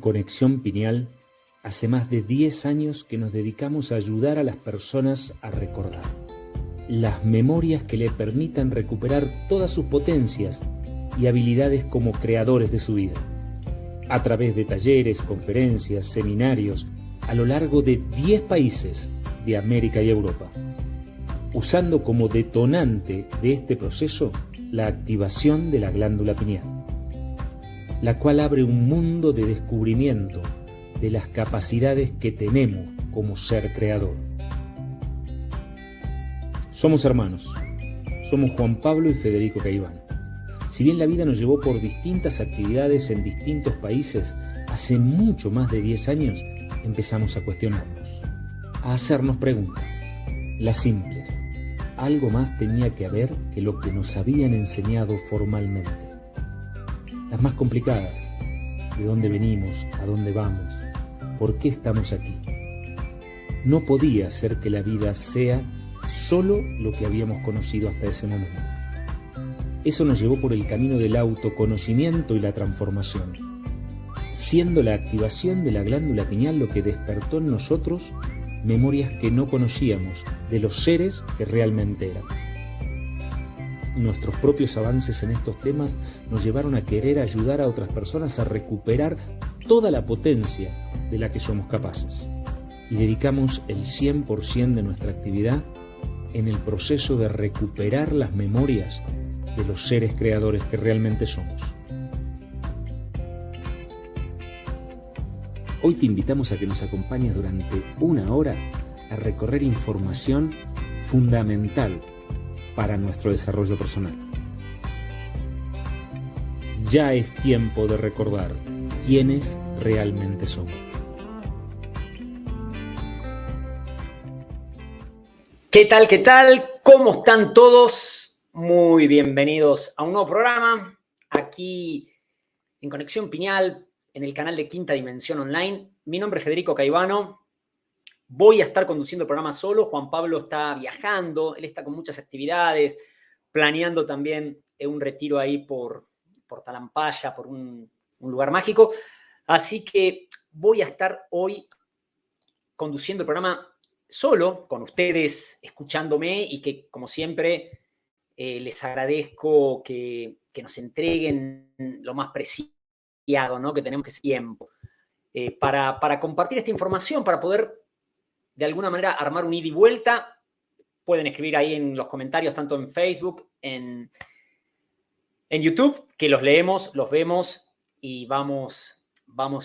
Conexión Pineal, hace más de 10 años que nos dedicamos a ayudar a las personas a recordar las memorias que le permitan recuperar todas sus potencias y habilidades como creadores de su vida. A través de talleres, conferencias, seminarios, a lo largo de 10 países de América y Europa. Usando como detonante de este proceso la activación de la glándula pineal, la cual abre un mundo de descubrimiento de las capacidades que tenemos como ser creador. Somos hermanos, somos Juan Pablo y Federico Caivano. Si bien la vida nos llevó por distintas actividades en distintos países, hace mucho más de 10 años empezamos a cuestionarnos, a hacernos preguntas, las simples. Algo más tenía que haber que lo que nos habían enseñado formalmente. Las más complicadas, de dónde venimos, a dónde vamos, por qué estamos aquí. No podía ser que la vida sea solo lo que habíamos conocido hasta ese momento. Eso nos llevó por el camino del autoconocimiento y la transformación, siendo la activación de la glándula pineal lo que despertó en nosotros memorias que no conocíamos de los seres que realmente éramos. Nuestros propios avances en estos temas nos llevaron a querer ayudar a otras personas a recuperar toda la potencia de la que somos capaces. Y dedicamos el 100% de nuestra actividad en el proceso de recuperar las memorias de los seres creadores que realmente somos. Hoy te invitamos a que nos acompañes durante 1 hora a recorrer información fundamental para nuestro desarrollo personal. Ya es tiempo de recordar quiénes realmente somos. ¿Qué tal? ¿Qué tal? ¿Cómo están todos? Muy bienvenidos a un nuevo programa aquí en Conexión Pineal, en el canal de Quinta Dimensión Online. Mi nombre es Federico Caivano. Voy a estar conduciendo el programa solo. Juan Pablo está viajando. Él está con muchas actividades, planeando también un retiro ahí por Talampaya, por un lugar mágico. Así que voy a estar hoy conduciendo el programa solo, con ustedes escuchándome y que, como siempre, les agradezco que nos entreguen lo más preciado, ¿no? Que tenemos, que es tiempo, para compartir esta información, para poder, de alguna manera, armar un ida y vuelta. Pueden escribir ahí en los comentarios, tanto en Facebook, en YouTube, que los leemos, los vemos y vamos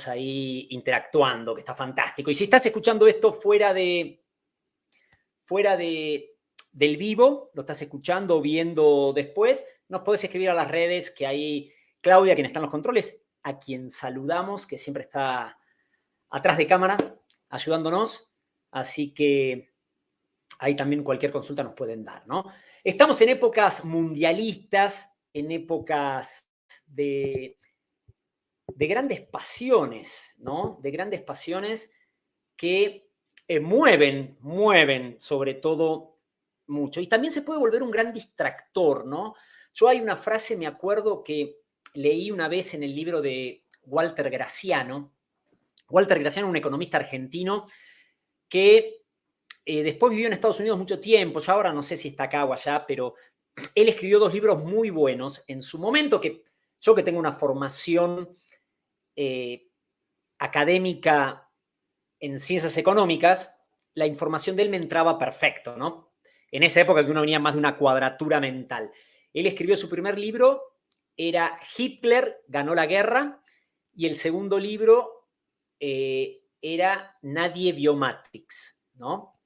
ahí interactuando, que está fantástico. Y si estás escuchando esto fuera del vivo, lo estás escuchando o viendo después, nos podés escribir a las redes, que ahí Claudia, quien está en los controles, a quien saludamos, que siempre está atrás de cámara ayudándonos. Así que ahí también cualquier consulta nos pueden dar, ¿no? Estamos en épocas mundialistas, en épocas de grandes pasiones, ¿no? De grandes pasiones que mueven sobre todo mucho. Y también se puede volver un gran distractor, ¿no? Yo hay una frase, me acuerdo, que leí una vez en el libro de Walter Graciano. Walter Graciano, un economista argentino que después vivió en Estados Unidos mucho tiempo. Yo ahora no sé si está acá o allá, pero él escribió 2 libros muy buenos en su momento, que yo, que tengo una formación académica en ciencias económicas, la información de él me entraba perfecto, ¿no? En esa época que uno venía más de una cuadratura mental. Él escribió su primer libro, era Hitler ganó la guerra, y el segundo libro era Nadie vio Matrix, ¿no?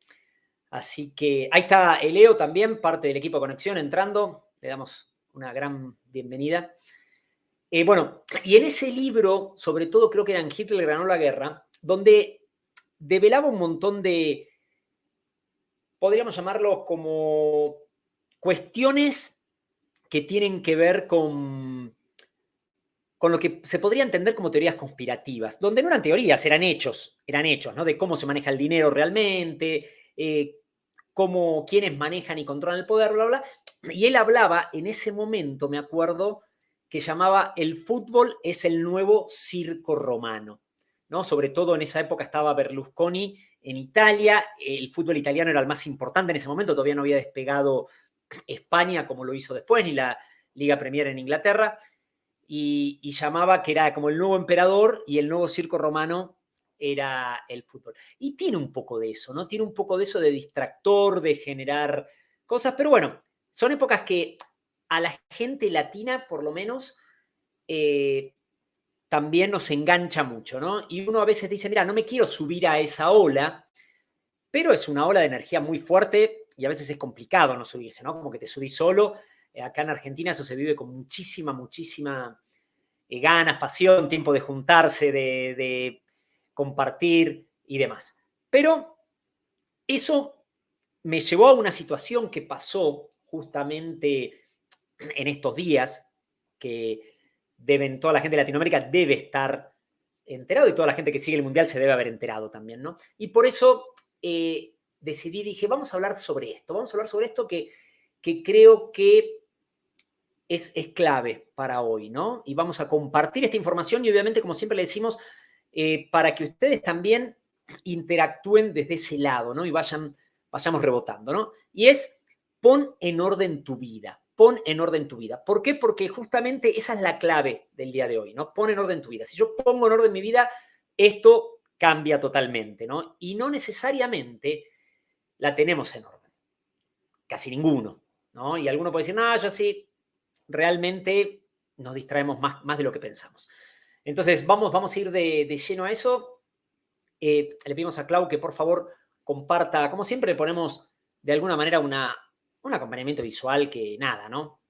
Así que ahí está Eleo también, parte del equipo de Conexión, entrando. Le damos una gran bienvenida. Bueno, y en ese libro, sobre todo creo que era en Hitler ganó la guerra, donde develaba un montón de, podríamos llamarlo como cuestiones que tienen que ver con lo que se podría entender como teorías conspirativas, donde no eran teorías, eran hechos, ¿no? De cómo se maneja el dinero realmente, quiénes manejan y controlan el poder, bla, bla. Y él hablaba en ese momento, me acuerdo, que llamaba el fútbol es el nuevo circo romano. ¿no? Sobre todo en esa época estaba Berlusconi en Italia, el fútbol italiano era el más importante en ese momento, todavía no había despegado España como lo hizo después, ni la Liga Premier en Inglaterra, y llamaba que era como el nuevo emperador y el nuevo circo romano era el fútbol. Y tiene un poco de eso, ¿no? Tiene un poco de eso de distractor, de generar cosas, pero bueno, son épocas que a la gente latina, por lo menos, también nos engancha mucho, ¿no? Y uno a veces dice, mira, no me quiero subir a esa ola, pero es una ola de energía muy fuerte y a veces es complicado no subirse, ¿no? Como que te subís solo. Acá en Argentina eso se vive con muchísima ganas, pasión, tiempo de juntarse, de compartir y demás. Pero eso me llevó a una situación que pasó justamente en estos días, que toda la gente de Latinoamérica debe estar enterado y toda la gente que sigue el Mundial se debe haber enterado también, ¿no? Y por eso dije, vamos a hablar sobre esto que creo que es clave para hoy, ¿no? Y vamos a compartir esta información y obviamente, como siempre le decimos, para que ustedes también interactúen desde ese lado, ¿no? Y vayamos rebotando, ¿no? Y es, pon en orden tu vida. Pon en orden tu vida. ¿Por qué? Porque justamente esa es la clave del día de hoy, ¿no? Pon en orden tu vida. Si yo pongo en orden mi vida, esto cambia totalmente, ¿no? Y no necesariamente la tenemos en orden. Casi ninguno, ¿no? Y alguno puede decir, no, yo sí, realmente nos distraemos más de lo que pensamos. Entonces, vamos a ir de lleno a eso. Le pedimos a Clau que por favor comparta, como siempre le ponemos de alguna manera un acompañamiento visual que nada, ¿no?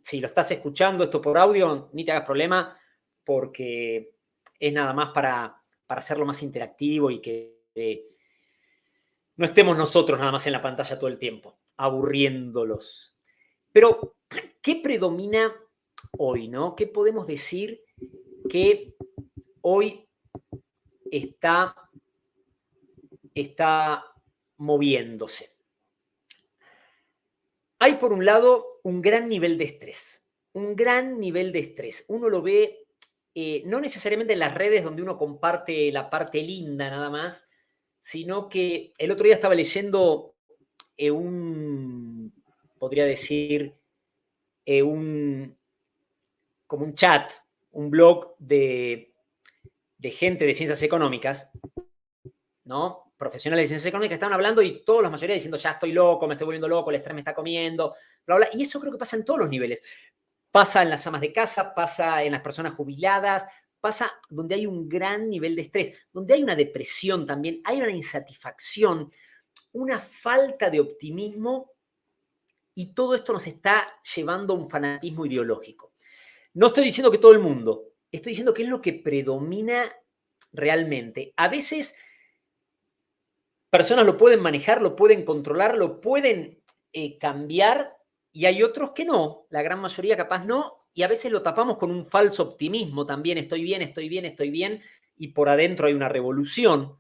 Si lo estás escuchando esto por audio, ni te hagas problema, porque es nada más para hacerlo más interactivo y que no estemos nosotros nada más en la pantalla todo el tiempo, aburriéndolos. Pero, ¿qué predomina hoy, no? ¿Qué podemos decir que hoy está moviéndose? Hay, por un lado, un gran nivel de estrés. Un gran nivel de estrés. Uno lo ve no necesariamente en las redes donde uno comparte la parte linda nada más, sino que el otro día estaba leyendo podría decir, como un chat, un blog de gente de ciencias económicas, ¿no? Profesionales de ciencias económicas estaban hablando y todos, la mayoría diciendo, ya estoy loco, me estoy volviendo loco, el estrés me está comiendo, bla, bla. Y eso creo que pasa en todos los niveles. Pasa en las amas de casa, pasa en las personas jubiladas, pasa donde hay un gran nivel de estrés, donde hay una depresión también, hay una insatisfacción, una falta de optimismo, y todo esto nos está llevando a un fanatismo ideológico. No estoy diciendo que todo el mundo, estoy diciendo que es lo que predomina realmente. A veces personas lo pueden manejar, lo pueden controlar, lo pueden cambiar, y hay otros que no, la gran mayoría capaz no, y a veces lo tapamos con un falso optimismo también, estoy bien, estoy bien, estoy bien, y por adentro hay una revolución,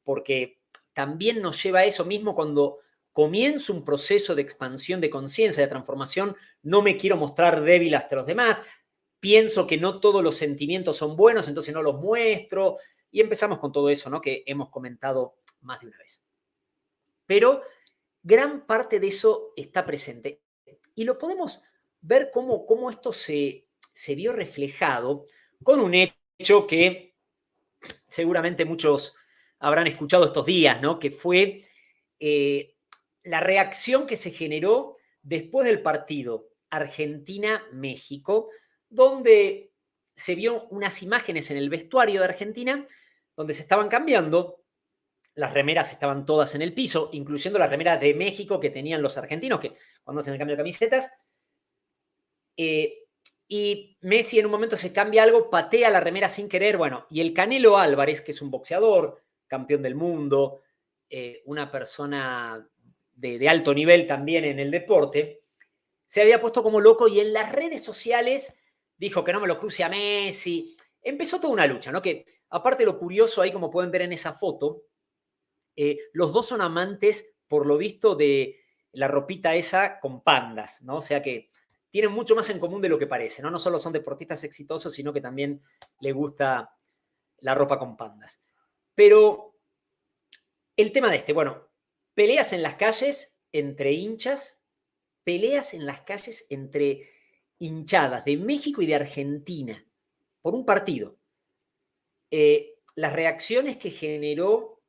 porque también nos lleva a eso mismo cuando comienzo un proceso de expansión de conciencia, de transformación, no me quiero mostrar débil hasta los demás, pienso que no todos los sentimientos son buenos, entonces no los muestro, y empezamos con todo eso, ¿no? Que hemos comentado más de una vez. Pero gran parte de eso está presente. Y lo podemos ver cómo esto se vio reflejado con un hecho que seguramente muchos habrán escuchado estos días, ¿no? Que fue la reacción que se generó después del partido Argentina-México, donde se vio unas imágenes en el vestuario de Argentina, donde se estaban cambiando. Las remeras estaban todas en el piso, incluyendo las remeras de México que tenían los argentinos, que cuando hacen el cambio de camisetas. Y Messi en un momento se cambia algo, patea la remera sin querer. Bueno, y el Canelo Álvarez, que es un boxeador, campeón del mundo, una persona de alto nivel también en el deporte, se había puesto como loco y en las redes sociales dijo que no me lo cruce a Messi. Empezó toda una lucha, ¿no? Que aparte lo curioso ahí, como pueden ver en esa foto, los dos son amantes, por lo visto, de la ropita esa con pandas, ¿no? O sea que tienen mucho más en común de lo que parece, ¿no? No solo son deportistas exitosos, sino que también les gusta la ropa con pandas. Pero el tema de bueno, peleas en las calles entre hinchas, peleas en las calles entre hinchadas de México y de Argentina por un partido. Las reacciones que generó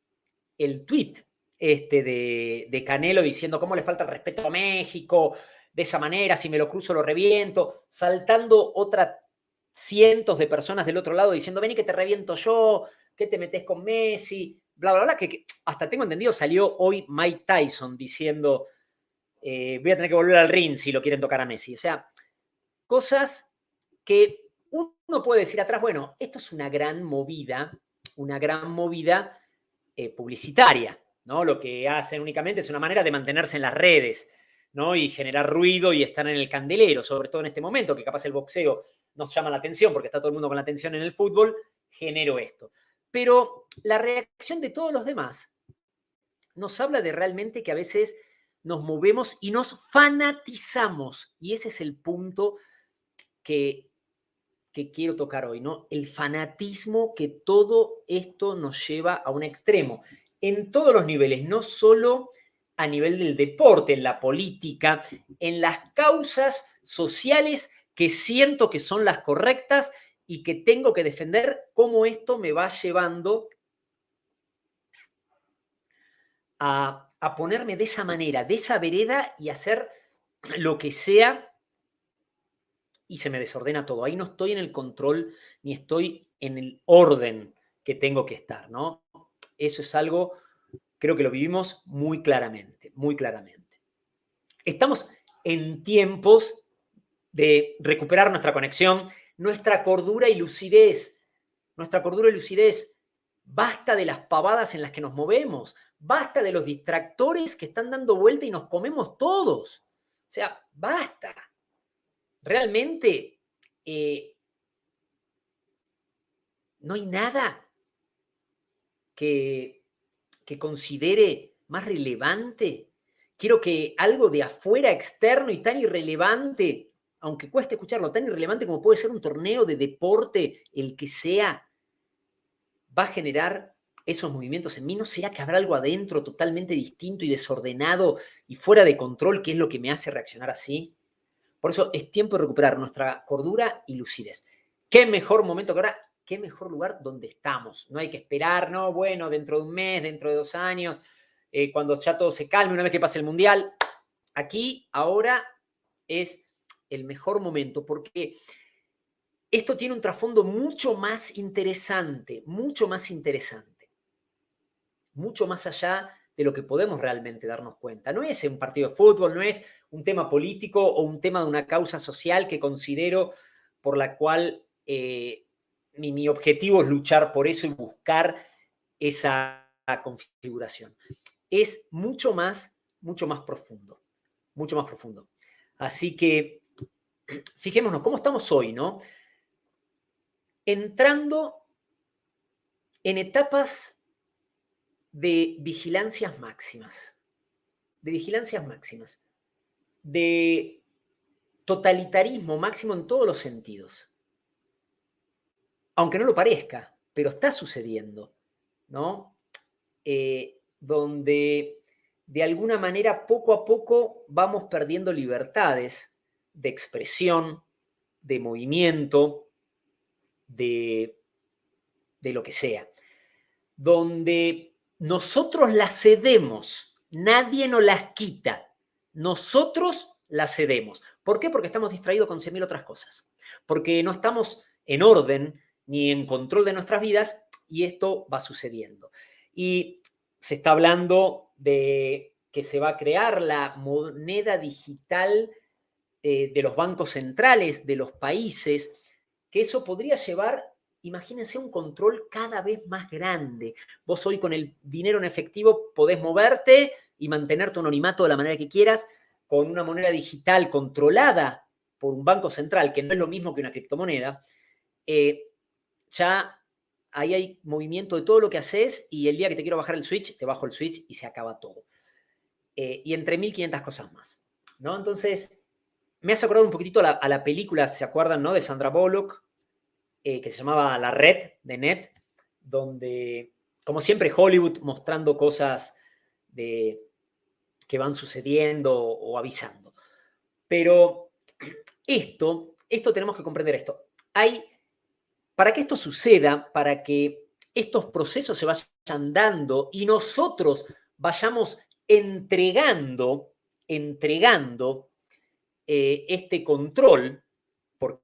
el tuit de Canelo diciendo cómo le falta el respeto a México, de esa manera, si me lo cruzo lo reviento, saltando otras cientos de personas del otro lado diciendo, vení que te reviento yo, que te metés con Messi, bla, bla, bla, que hasta tengo entendido salió hoy Mike Tyson diciendo, voy a tener que volver al ring si lo quieren tocar a Messi. O sea, cosas que uno puede decir atrás, bueno, esto es una gran movida publicitaria, ¿no? Lo que hacen únicamente es una manera de mantenerse en las redes, ¿no? Y generar ruido y estar en el candelero, sobre todo en este momento, que capaz el boxeo nos llama la atención porque está todo el mundo con la atención en el fútbol, genero esto. Pero la reacción de todos los demás nos habla de realmente que a veces nos movemos y nos fanatizamos. Y ese es el punto que quiero tocar hoy, ¿no? El fanatismo que todo esto nos lleva a un extremo, en todos los niveles, no solo a nivel del deporte, en la política, en las causas sociales que siento que son las correctas y que tengo que defender, cómo esto me va llevando a ponerme de esa manera, de esa vereda y hacer lo que sea y se me desordena todo. Ahí no estoy en el control ni estoy en el orden que tengo que estar, ¿no? Eso es algo, creo que lo vivimos muy claramente, muy claramente. Estamos en tiempos de recuperar nuestra conexión, nuestra cordura y lucidez. Nuestra cordura y lucidez. Basta de las pavadas en las que nos movemos. Basta de los distractores que están dando vuelta y nos comemos todos. O sea, basta. Realmente no hay nada que considere más relevante. Quiero que algo de afuera, externo y tan irrelevante, aunque cueste escucharlo, tan irrelevante como puede ser un torneo de deporte, el que sea, va a generar esos movimientos en mí. ¿No será que habrá algo adentro totalmente distinto y desordenado y fuera de control que es lo que me hace reaccionar así? Por eso es tiempo de recuperar nuestra cordura y lucidez. ¿Qué mejor momento que ahora? ¿Qué mejor lugar donde estamos? No hay que esperar, no, bueno, dentro de un mes, dentro de 2 años, cuando ya todo se calme, una vez que pase el Mundial. Aquí, ahora, es el mejor momento porque esto tiene un trasfondo mucho más interesante, mucho más interesante. Mucho más allá de lo que podemos realmente darnos cuenta. No es un partido de fútbol, no es un tema político o un tema de una causa social que considero por la cual mi objetivo es luchar por eso y buscar esa configuración. Es mucho más profundo, mucho más profundo. Así que fijémonos cómo estamos hoy, ¿no? Entrando en etapas de vigilancias máximas, de totalitarismo máximo en todos los sentidos. Aunque no lo parezca, pero está sucediendo, ¿no? Donde de alguna manera poco a poco vamos perdiendo libertades de expresión, de movimiento, de lo que sea. Donde nosotros las cedemos, nadie nos las quita, nosotros las cedemos. ¿Por qué? Porque estamos distraídos con 100.000 otras cosas, porque no estamos en orden ni en control de nuestras vidas y esto va sucediendo. Y se está hablando de que se va a crear la moneda digital de los bancos centrales de los países, que eso podría llevar, imagínense, un control cada vez más grande. Vos hoy con el dinero en efectivo podés moverte y mantener tu anonimato de la manera que quieras, con una moneda digital controlada por un banco central, que no es lo mismo que una criptomoneda, ya ahí hay movimiento de todo lo que haces y el día que te quiero bajar el switch, te bajo el switch y se acaba todo. Y entre 1.500 cosas más, ¿no? Entonces, me has acordado un poquitito a la película, ¿se acuerdan, no? De Sandra Bullock, que se llamaba La Red, de Net, donde como siempre, Hollywood mostrando cosas que van sucediendo o avisando. Pero esto tenemos que comprender esto. Para que esto suceda, para que estos procesos se vayan dando y nosotros vayamos entregando este control, porque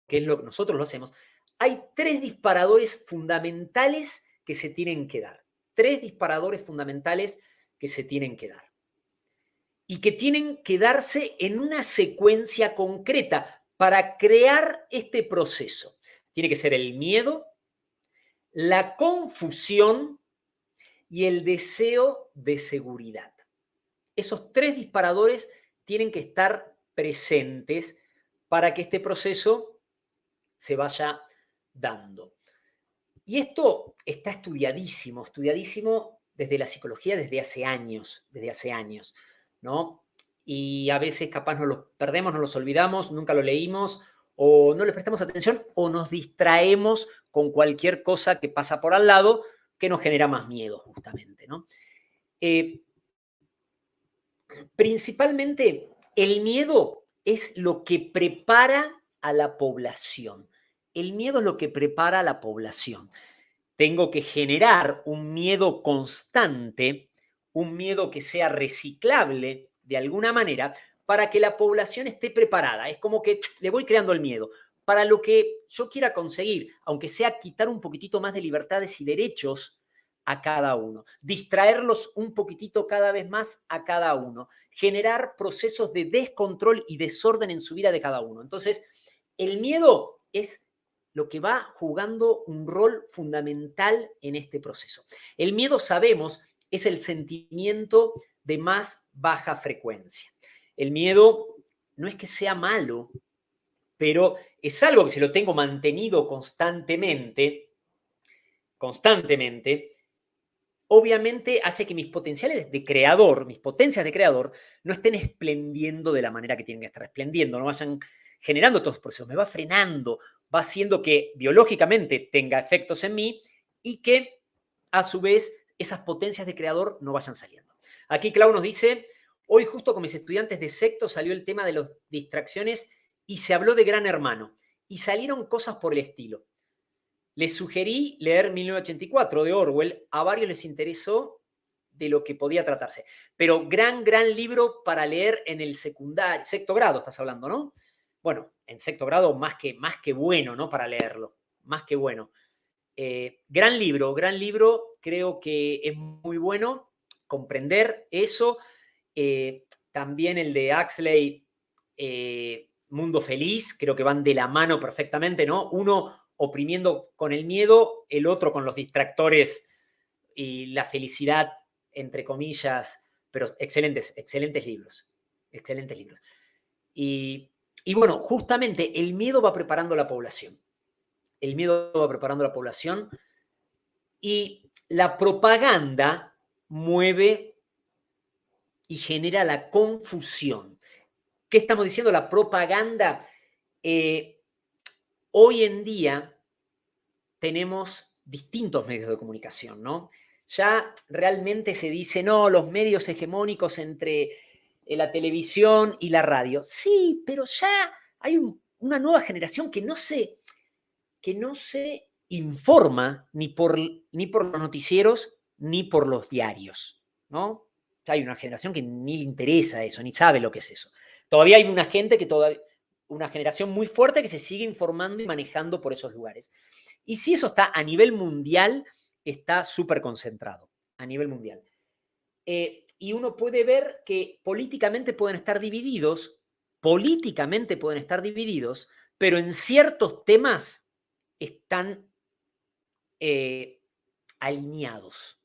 es lo que nosotros lo hacemos, hay 3 disparadores fundamentales que se tienen que dar. 3 disparadores fundamentales que se tienen que dar. Y que tienen que darse en una secuencia concreta para crear este proceso. Tiene que ser el miedo, la confusión y el deseo de seguridad. Esos 3 disparadores tienen que estar presentes para que este proceso se vaya dando. Y esto está estudiadísimo desde la psicología desde hace años, ¿no? Y a veces capaz nos los perdemos, nos los olvidamos, nunca lo leímos, o no le prestamos atención, o nos distraemos con cualquier cosa que pasa por al lado que nos genera más miedo, justamente, ¿no? Principalmente, el miedo es lo que prepara a la población. El miedo es lo que prepara a la población. Tengo que generar un miedo constante, un miedo que sea reciclable de alguna manera, para que la población esté preparada. Es como que le voy creando el miedo para lo que yo quiera conseguir, aunque sea quitar un poquitito más de libertades y derechos a cada uno, distraerlos un poquitito cada vez más a cada uno, generar procesos de descontrol y desorden en su vida de cada uno. Entonces, el miedo es lo que va jugando un rol fundamental en este proceso. El miedo, sabemos, es el sentimiento de más baja frecuencia. El miedo no es que sea malo, pero es algo que si lo tengo mantenido constantemente, obviamente hace que mis potenciales de creador, mis potencias de creador, no estén esplendiendo de la manera que tienen que estar esplendiendo, no vayan generando todos los procesos, me va frenando, va haciendo que biológicamente tenga efectos en mí y que a su vez esas potencias de creador no vayan saliendo. Aquí Clau nos dice, hoy justo con mis estudiantes de sexto salió el tema de las distracciones y se habló de Gran Hermano y salieron cosas por el estilo. Les sugerí leer 1984 de Orwell, a varios les interesó de lo que podía tratarse. Pero gran libro para leer en el secundario, sexto grado estás hablando, ¿no? Bueno, en sexto grado más que bueno, ¿no? Para leerlo, más que bueno. Gran libro, creo que es muy bueno comprender eso. También el de Huxley, Mundo Feliz, creo que van de la mano perfectamente, ¿no? Uno oprimiendo con el miedo, el otro con los distractores y la felicidad, entre comillas, pero excelentes libros. Y bueno, justamente el miedo va preparando a la población. Y la propaganda mueve y genera la confusión. ¿Qué estamos diciendo? La propaganda. Hoy en día tenemos distintos medios de comunicación, ¿no? Ya realmente se dice, no, los medios hegemónicos entre la televisión y la radio. Sí, pero ya hay una nueva generación que no se informa ni por los noticieros ni por los diarios, ¿no? Ya hay una generación que ni le interesa eso, ni sabe lo que es eso. Todavía hay una generación muy fuerte que se sigue informando y manejando por esos lugares. Y si eso está a nivel mundial, está súper concentrado, a nivel mundial. Y uno puede ver que políticamente pueden estar divididos, pero en ciertos temas están alineados.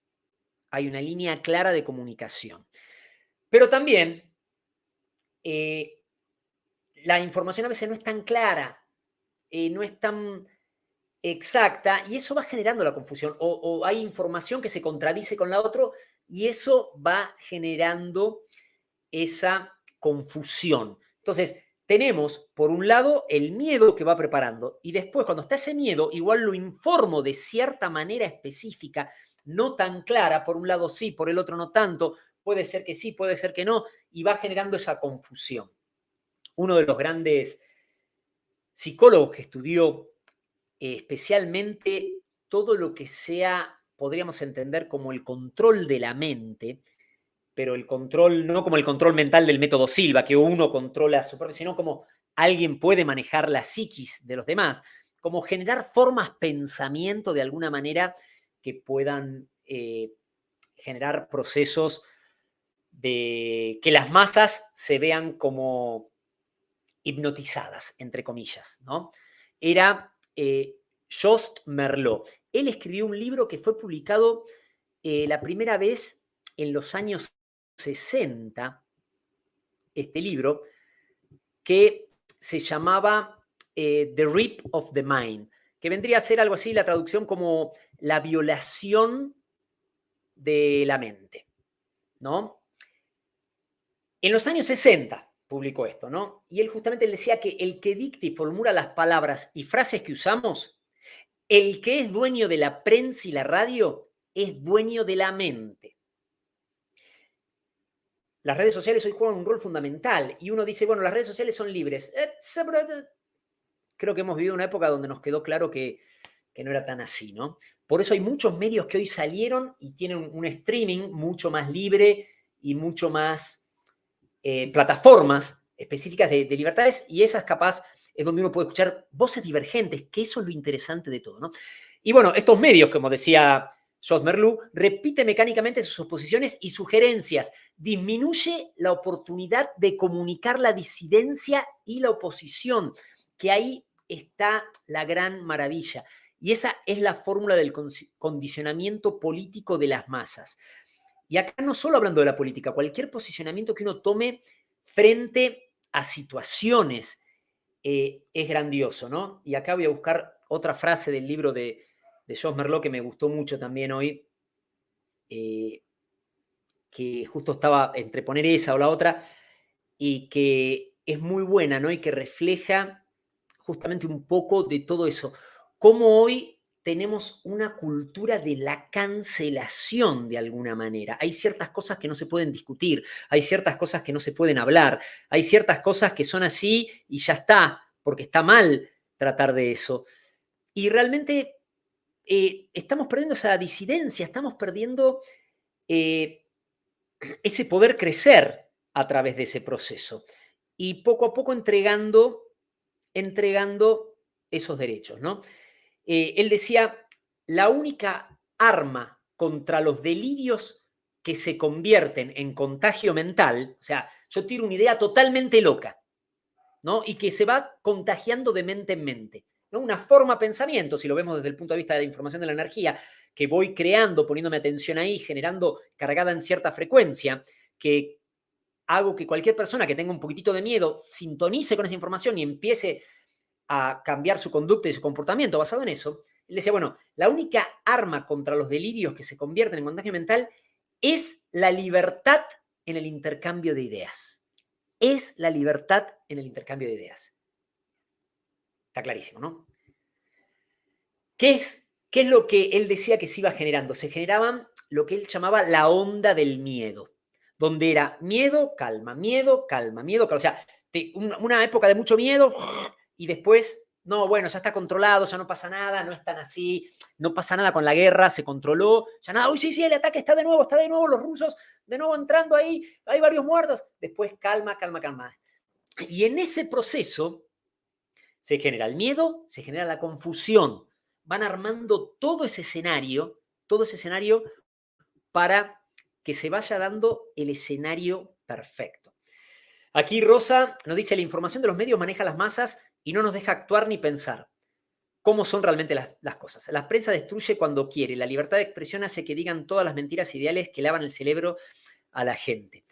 Hay una línea clara de comunicación. Pero también la información a veces no es tan clara, no es tan exacta, y eso va generando la confusión. O hay información que se contradice con la otra, y eso va generando esa confusión. Entonces, tenemos, por un lado, el miedo que va preparando, y después, cuando está ese miedo, igual lo informo de cierta manera específica, no tan clara, por un lado sí, por el otro no tanto, puede ser que sí, puede ser que no, y va generando esa confusión. Uno de los grandes psicólogos que estudió especialmente todo lo que sea, podríamos entender como el control de la mente, pero el control, no como el control mental del método Silva, que uno controla su propio, sino como alguien puede manejar la psiquis de los demás, como generar formas pensamiento de alguna manera que puedan generar procesos de que las masas se vean como hipnotizadas, entre comillas, ¿no? Era Jost Merleau. Él escribió un libro que fue publicado la primera vez en los años 60, este libro, que se llamaba The Rape of the Mind, que vendría a ser algo así, la traducción como la violación de la mente, ¿no? En los años 60 publicó esto, ¿no? Y él justamente decía que el que dicta y formula las palabras y frases que usamos, el que es dueño de la prensa y la radio, es dueño de la mente. Las redes sociales hoy juegan un rol fundamental y uno dice, bueno, las redes sociales son libres. Creo que hemos vivido una época donde nos quedó claro que no era tan así, ¿no? Por eso hay muchos medios que hoy salieron y tienen un streaming mucho más libre y mucho más plataformas específicas de libertades, y esas capaz es donde uno puede escuchar voces divergentes, que eso es lo interesante de todo, ¿no? Y bueno, estos medios, como decía Jost Merleau, repite mecánicamente sus oposiciones y sugerencias, disminuye la oportunidad de comunicar la disidencia y la oposición, que ahí está la gran maravilla. Y esa es la fórmula del condicionamiento político de las masas. Y acá no solo hablando de la política, cualquier posicionamiento que uno tome frente a situaciones es grandioso, ¿no? Y acá voy a buscar otra frase del libro de Jost Merleau que me gustó mucho también hoy, que justo estaba entre poner esa o la otra, y que es muy buena, ¿no? Y que refleja justamente un poco de todo eso. Cómo hoy tenemos una cultura de la cancelación de alguna manera. Hay ciertas cosas que no se pueden discutir, hay ciertas cosas que no se pueden hablar, hay ciertas cosas que son así y ya está, porque está mal tratar de eso. Y realmente estamos perdiendo esa disidencia, estamos perdiendo ese poder crecer a través de ese proceso y poco a poco entregando esos derechos, ¿no? Él decía, la única arma contra los delirios que se convierten en contagio mental, o sea, yo tiro una idea totalmente loca, ¿no? Y que se va contagiando de mente en mente, ¿no? Una forma de pensamiento, si lo vemos desde el punto de vista de la información de la energía, que voy creando, poniéndome atención ahí, generando, cargada en cierta frecuencia, que hago que cualquier persona que tenga un poquitito de miedo sintonice con esa información y empiece a cambiar su conducta y su comportamiento basado en eso. Él decía, bueno, la única arma contra los delirios que se convierten en contagio mental es la libertad en el intercambio de ideas. Es la libertad en el intercambio de ideas. Está clarísimo, ¿no? ¿Qué es lo que él decía que se iba generando? Se generaban lo que él llamaba la onda del miedo, donde era miedo, calma, miedo, calma, miedo, calma. O sea, una época de mucho miedo y después, no, bueno, ya está controlado, ya no pasa nada, no es tan así, no pasa nada con la guerra, se controló, ya nada, uy, sí, el ataque está de nuevo, los rusos de nuevo entrando ahí, hay varios muertos. Después, calma, calma, calma. Y en ese proceso se genera el miedo, se genera la confusión. Van armando todo ese escenario para que se vaya dando el escenario perfecto. Aquí Rosa nos dice, la información de los medios maneja las masas y no nos deja actuar ni pensar cómo son realmente las cosas. La prensa destruye cuando quiere. La libertad de expresión hace que digan todas las mentiras ideales que lavan el cerebro a la gente.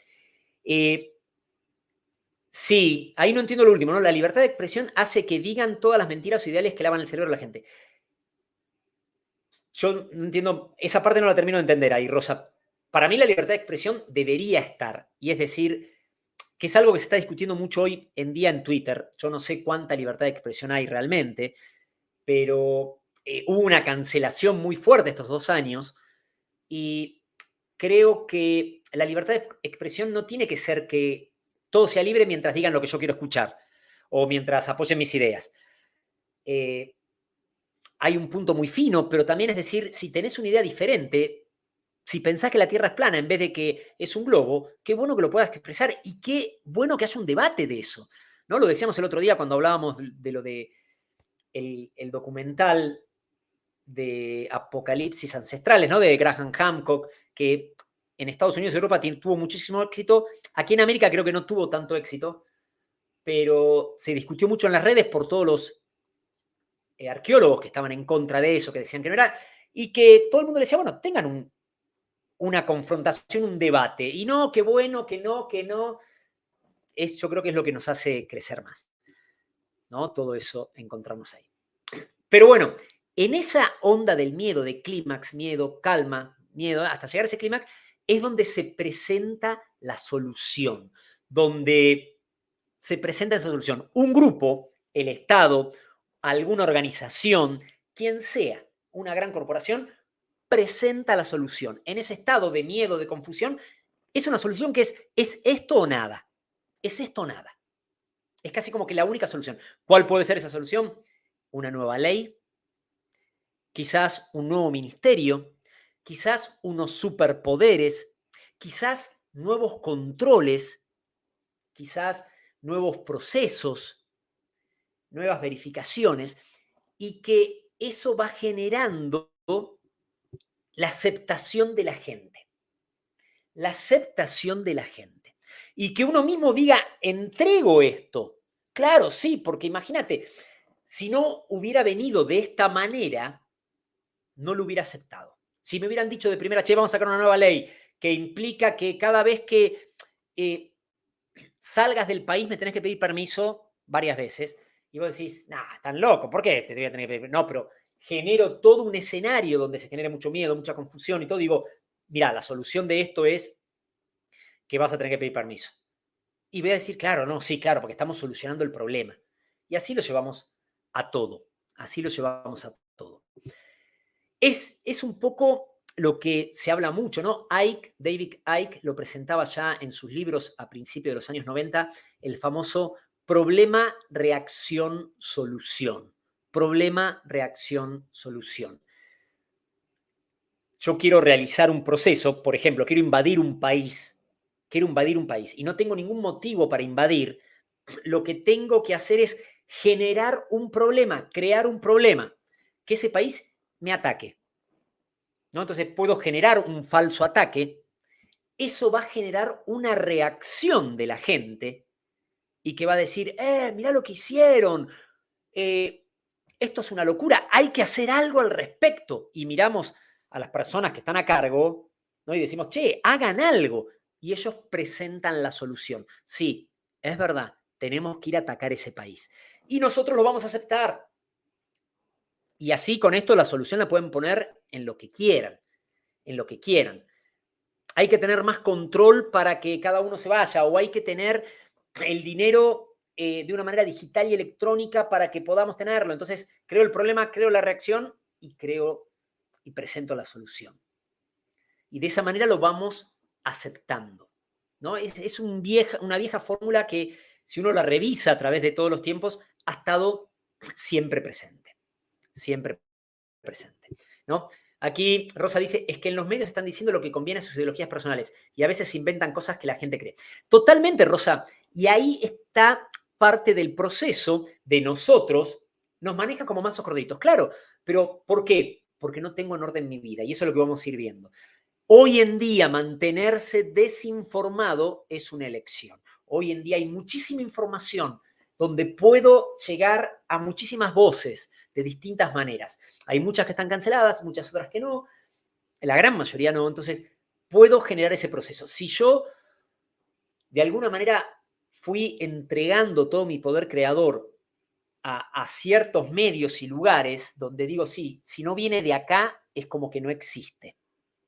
Sí, ahí no entiendo lo último, ¿no? La libertad de expresión hace que digan todas las mentiras o ideales que lavan el cerebro a la gente. Yo no entiendo, esa parte no la termino de entender ahí, Rosa. Para mí la libertad de expresión debería estar, y es decir, que es algo que se está discutiendo mucho hoy en día en Twitter. Yo no sé cuánta libertad de expresión hay realmente, pero hubo una cancelación muy fuerte estos 2 años Y creo que la libertad de expresión no tiene que ser que todo sea libre mientras digan lo que yo quiero escuchar o mientras apoyen mis ideas. Hay un punto muy fino, pero también es decir, si tenés una idea diferente, si pensás que la Tierra es plana en vez de que es un globo, qué bueno que lo puedas expresar y qué bueno que haya un debate de eso. ¿No? Lo decíamos el otro día cuando hablábamos de lo de el documental de Apocalipsis Ancestrales, ¿no? De Graham Hancock, que en Estados Unidos y Europa tuvo muchísimo éxito. Aquí en América creo que no tuvo tanto éxito, pero se discutió mucho en las redes por todos los arqueólogos que estaban en contra de eso, que decían que no era, y que todo el mundo le decía, bueno, tengan una confrontación, un debate, y no, qué bueno, que no, yo creo que es lo que nos hace crecer más, ¿no? Todo eso encontramos ahí. Pero bueno, en esa onda del miedo, de clímax, miedo, calma, miedo, hasta llegar a ese clímax, es donde se presenta la solución, donde se presenta esa solución. Un grupo, el Estado, alguna organización, quien sea, una gran corporación, presenta la solución. En ese estado de miedo, de confusión, es una solución que es esto o nada. Es esto o nada. Es casi como que la única solución. ¿Cuál puede ser esa solución? Una nueva ley, quizás un nuevo ministerio, quizás unos superpoderes, quizás nuevos controles, quizás nuevos procesos, nuevas verificaciones, y que eso va generando la aceptación de la gente. La aceptación de la gente. Y que uno mismo diga, entrego esto. Claro, sí, porque imagínate, si no hubiera venido de esta manera, no lo hubiera aceptado. Si me hubieran dicho de primera, che, vamos a sacar una nueva ley que implica que cada vez que salgas del país me tenés que pedir permiso varias veces, y vos decís, nah, están locos, ¿por qué te voy a tener que pedir? No, pero genero todo un escenario donde se genere mucho miedo, mucha confusión y todo. Digo, mira, la solución de esto es que vas a tener que pedir permiso. Y voy a decir, claro, no, sí, claro, porque estamos solucionando el problema. Y así lo llevamos a todo. Así lo llevamos a todo. Es un poco lo que se habla mucho, ¿no? David Icke lo presentaba ya en sus libros a principios de los años 90, el famoso problema, reacción, solución. Problema, reacción, solución. Yo quiero realizar un proceso, por ejemplo, quiero invadir un país y no tengo ningún motivo para invadir. Lo que tengo que hacer es generar un problema, crear un problema, que ese país me ataque, ¿no? Entonces puedo generar un falso ataque, eso va a generar una reacción de la gente y que va a decir, mirá lo que hicieron, esto es una locura, hay que hacer algo al respecto. Y miramos a las personas que están a cargo, ¿no? Y decimos, che, hagan algo. Y ellos presentan la solución. Sí, es verdad, tenemos que ir a atacar ese país. Y nosotros lo vamos a aceptar. Y así con esto la solución la pueden poner en lo que quieran, en lo que quieran. Hay que tener más control para que cada uno se vaya, o hay que tener el dinero de una manera digital y electrónica para que podamos tenerlo. Entonces, creo el problema, creo la reacción y creo y presento la solución. Y de esa manera lo vamos aceptando, ¿no? Es una vieja fórmula que, si uno la revisa a través de todos los tiempos, ha estado siempre presente. Siempre presente, ¿no? Aquí Rosa dice, es que en los medios están diciendo lo que conviene a sus ideologías personales y a veces se inventan cosas que la gente cree. Totalmente, Rosa. Y ahí está parte del proceso de nosotros, nos manejan como mazos gorditos. Claro, pero ¿por qué? Porque no tengo en orden mi vida y eso es lo que vamos a ir viendo. Hoy en día mantenerse desinformado es una elección. Hoy en día hay muchísima información donde puedo llegar a muchísimas voces de distintas maneras. Hay muchas que están canceladas, muchas otras que no, la gran mayoría no. Entonces, puedo generar ese proceso. Si yo, de alguna manera, fui entregando todo mi poder creador a ciertos medios y lugares donde digo, sí, si no viene de acá, es como que no existe,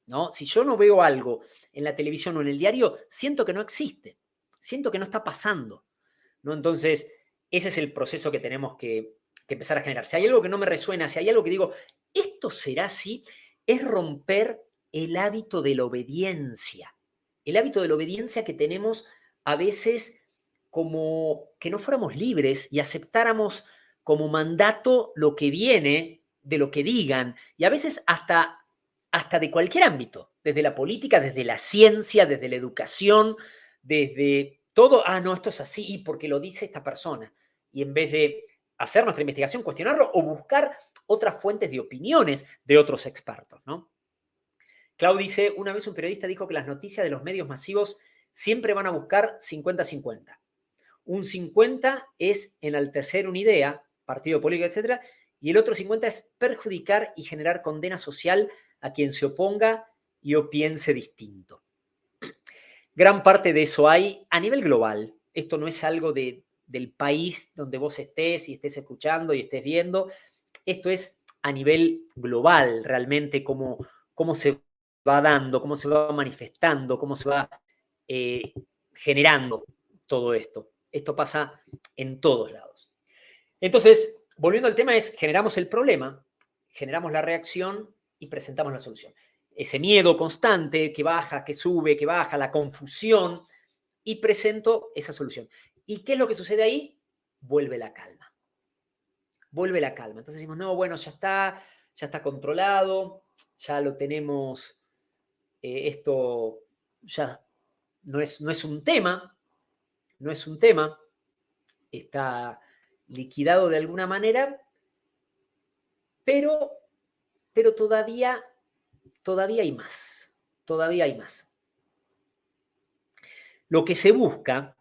¿no? Si yo no veo algo en la televisión o en el diario, siento que no existe, siento que no está pasando, ¿no? Entonces, ese es el proceso que tenemos que empezar a generar. Si hay algo que no me resuena, si hay algo que digo, ¿esto será así? Es romper el hábito de la obediencia. El hábito de la obediencia que tenemos a veces como que no fuéramos libres y aceptáramos como mandato lo que viene de lo que digan, y a veces hasta de cualquier ámbito, desde la política, desde la ciencia, desde la educación, desde todo. No, esto es así porque lo dice esta persona. Y en vez de hacer nuestra investigación, cuestionarlo o buscar otras fuentes de opiniones de otros expertos, ¿no? Clau dice, una vez un periodista dijo que las noticias de los medios masivos siempre van a buscar 50-50. Un 50 es enaltecer una idea, partido político, etc., y el otro 50 es perjudicar y generar condena social a quien se oponga y o piense distinto. Gran parte de eso hay a nivel global. Esto no es algo del país donde vos estés y estés escuchando y estés viendo. Esto es a nivel global, realmente, cómo se va dando, cómo se va manifestando, cómo se va generando todo esto. Esto pasa en todos lados. Entonces, volviendo al tema, generamos el problema, generamos la reacción y presentamos la solución. Ese miedo constante que baja, que sube, que baja, la confusión, y presento esa solución. ¿Y qué es lo que sucede ahí? Vuelve la calma. Vuelve la calma. Entonces decimos, no, bueno, ya está controlado, ya lo tenemos, esto ya no es un tema, está liquidado de alguna manera, pero todavía hay más, Lo que se busca,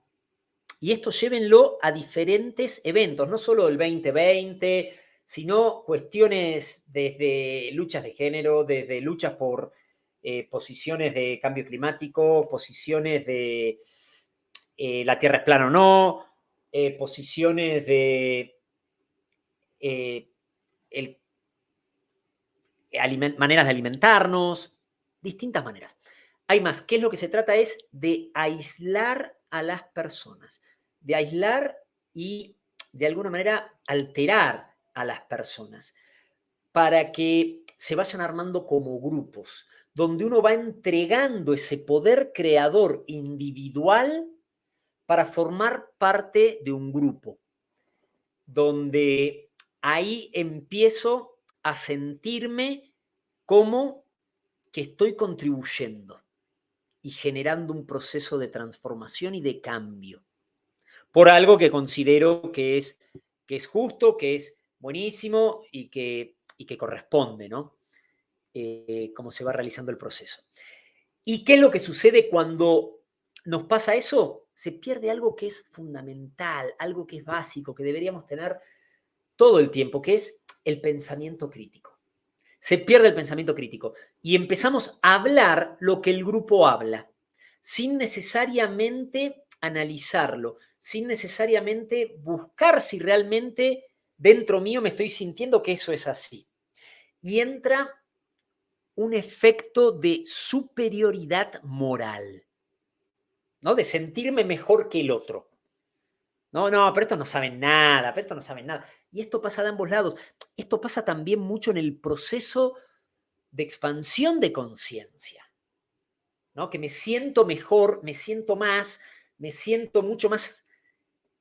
y esto llévenlo a diferentes eventos, no solo el 2020, sino cuestiones desde luchas de género, desde luchas por posiciones de cambio climático, posiciones de la Tierra es plana o no, posiciones de maneras de alimentarnos, distintas maneras. Hay más. ¿Qué es lo que se trata? Es de aislar a las personas, de aislar y de alguna manera alterar a las personas para que se vayan armando como grupos, donde uno va entregando ese poder creador individual para formar parte de un grupo, donde ahí empiezo a sentirme como que estoy contribuyendo y generando un proceso de transformación y de cambio por algo que considero que es justo, que es buenísimo y que corresponde, ¿no? Cómo se va realizando el proceso. ¿Y qué es lo que sucede cuando nos pasa eso? Se pierde algo que es fundamental, algo que es básico, que deberíamos tener todo el tiempo, que es el pensamiento crítico. Se pierde el pensamiento crítico y empezamos a hablar lo que el grupo habla, sin necesariamente analizarlo, sin necesariamente buscar si realmente dentro mío me estoy sintiendo que eso es así. Y entra un efecto de superioridad moral, ¿no? De sentirme mejor que el otro. No, pero estos no saben nada, Y esto pasa de ambos lados. Esto pasa también mucho en el proceso de expansión de conciencia, ¿no? Que me siento mejor, me siento mucho más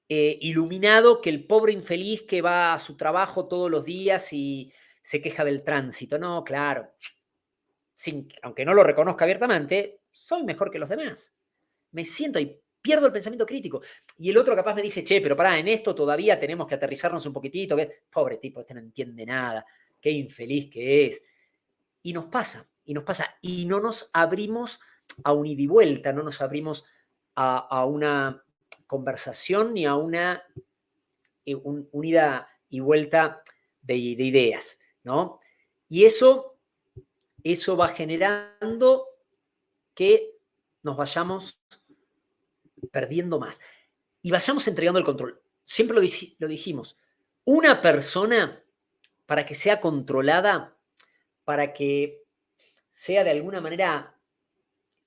iluminado que el pobre infeliz que va a su trabajo todos los días y se queja del tránsito. No, claro, aunque no lo reconozca abiertamente, soy mejor que los demás. Me siento y pierdo el pensamiento crítico. Y el otro capaz me dice, che, pero pará, en esto todavía tenemos que aterrizarnos un poquitito. Pobre tipo, este no entiende nada, qué infeliz que es. Y nos pasa. Y no nos abrimos a un ida y vuelta, no nos abrimos a una conversación ni a una ida y vuelta de ideas, ¿no? Y eso va generando que nos vayamos perdiendo más y vayamos entregando el control. Siempre lo dijimos, una persona, para que sea controlada, para que sea de alguna manera